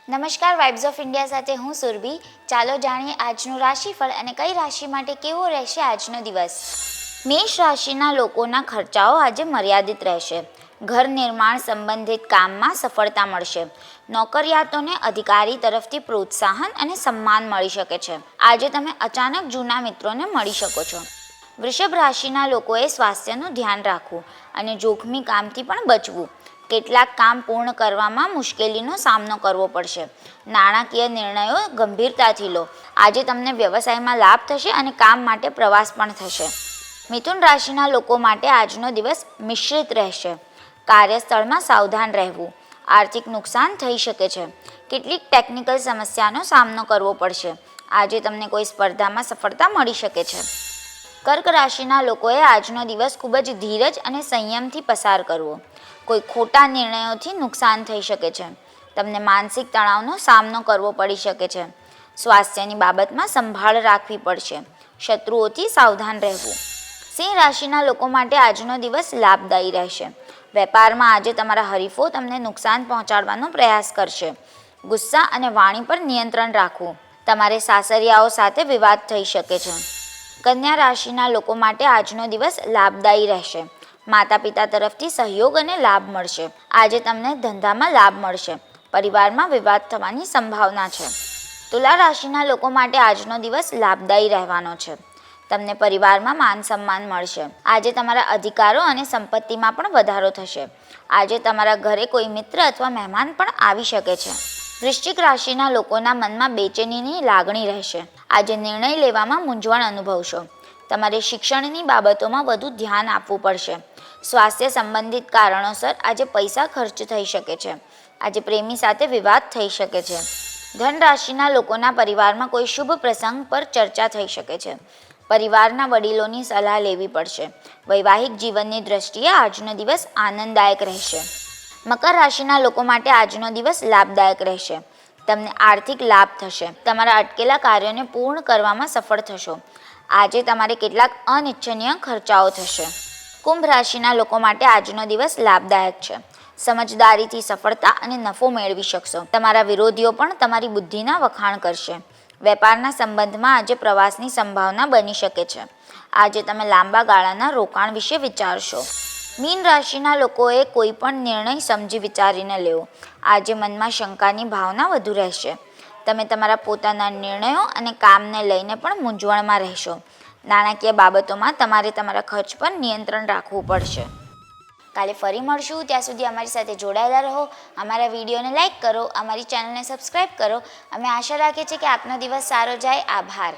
નમસ્કાર, vibes of India સાથે હું સુરભી. ચાલો જાણીએ આજનું રાશિફળ અને કઈ રાશિ માટે કેવો રહેશે આજનો દિવસ. મેષ રાશિના લોકોના ખર્ચાઓ આજે મર્યાદિત રહેશે. ઘર નિર્માણ સંબંધિત કામમાં સફળતા મળશે. નોકરિયાતોને અધિકારી તરફથી પ્રોત્સાહન અને સન્માન મળી શકે છે. આજે તમે અચાનક જૂના મિત્રોને મળી શકો છો. વૃષભ રાશિના લોકોએ સ્વાસ્થ્યનું ધ્યાન રાખવું અને જોખમી કામથી પણ બચવું. કેટલાક કામ પૂર્ણ કરવામાં મુશ્કેલીનો સામનો કરવો પડશે. નાણાકીય નિર્ણયો ગંભીરતાથી લો. આજે તમને વ્યવસાયમાં લાભ થશે અને કામ માટે પ્રવાસ પણ થશે. મિથુન રાશિના લોકો માટે આજનો દિવસ મિશ્રિત રહેશે. કાર્યસ્થળમાં સાવધાન રહેવું. આર્થિક નુકસાન થઈ શકે છે. કેટલીક ટેકનિકલ સમસ્યાનો સામનો કરવો પડશે. આજે તમને કોઈ સ્પર્ધામાં સફળતા મળી શકે છે. કર્ક રાશિના લોકોએ આજનો દિવસ ખૂબ જ ધીરજ અને સંયમથી પસાર કરવો. કોઈ ખોટા નિર્ણયોથી નુકસાન થઈ શકે છે. તમને માનસિક તણાવનો સામનો કરવો પડી શકે છે. સ્વાસ્થ્યની બાબતમાં સંભાળ રાખવી પડશે. શત્રુઓથી સાવધાન રહેવું. સિંહ રાશિના લોકો માટે આજનો દિવસ લાભદાયી રહેશે. વેપારમાં આજે તમારા હરીફો તમને નુકસાન પહોંચાડવાનો પ્રયાસ કરશે. ગુસ્સા અને વાણી પર નિયંત્રણ રાખવું. તમારે સાસરિયાઓ સાથે વિવાદ થઈ શકે છે. કન્યા રાશિના લોકો માટે આજનો દિવસ લાભદાયી રહેશે. માતા પિતા તરફથી સહયોગ અને લાભ મળશે. આજે તમને ધંધામાં લાભ મળશે. પરિવારમાં વિવાદ થવાની સંભાવના છે. તુલા રાશિના લોકો માટે આજનો દિવસ લાભદાયી રહેવાનો છે. તમને પરિવારમાં માન સન્માન મળશે. આજે તમારા અધિકારો અને સંપત્તિમાં પણ વધારો થશે. આજે તમારા ઘરે કોઈ મિત્ર અથવા મહેમાન પણ આવી શકે છે. વૃશ્ચિક રાશિના લોકોના મનમાં બેચેનીની લાગણી રહેશે. આજે નિર્ણય લેવામાં મૂંઝવણ અનુભવશો. તમારે શિક્ષણની બાબતોમાં વધુ ધ્યાન આપવું પડશે. સ્વાસ્થ્ય સંબંધિત કારણોસર આજે પૈસા ખર્ચ થઈ શકે છે. આજે પ્રેમી સાથે વિવાદ થઈ શકે છે. ધન રાશિના લોકોના પરિવારમાં કોઈ શુભ પ્રસંગ પર ચર્ચા થઈ શકે છે. પરિવારના વડીલોની સલાહ લેવી પડશે. વૈવાહિક જીવનની દ્રષ્ટિએ આજનો દિવસ આનંદદાયક રહેશે. મકર રાશિના લોકો માટે આજનો દિવસ લાભદાયક રહેશે. તમને આર્થિક લાભ થશે. તમારા અટકેલા કાર્યોને પૂર્ણ કરવામાં સફળ થશો. આજે તમારે કેટલાક અનિચ્છનીય ખર્ચાઓ થશે. કુંભ રાશિના લોકો માટે આજનો દિવસ લાભદાયક છે. સમજદારીથી સફળતા અને નફો મેળવી શકશો. તમારા વિરોધીઓ પણ તમારી બુદ્ધિના વખાણ કરશે. વેપારના સંબંધમાં આજે પ્રવાસની સંભાવના બની શકે છે. આજે તમે લાંબા ગાળાના રોકાણ વિશે વિચારશો. મીન રાશિના લોકોએ કોઈ પણ નિર્ણય સમજી વિચારીને લેવો. આજે મનમાં શંકાની ભાવના વધુ રહેશે. તમે તમારા પોતાના નિર્ણયો અને કામને લઈને પણ મૂંઝવણમાં રહેશો. નાણાકીય બાબતોમાં તમારે તમારા ખર્ચ પર નિયંત્રણ રાખવું પડશે. કાલે ફરી મળશું. ત્યાં સુધી અમારી સાથે જોડાયેલા રહો. અમારા વિડીયોને લાઇક કરો. અમારી ચેનલને સબસ્ક્રાઈબ કરો. અમે આશા રાખીએ છીએ કે આપનો દિવસ સારો જાય. આભાર.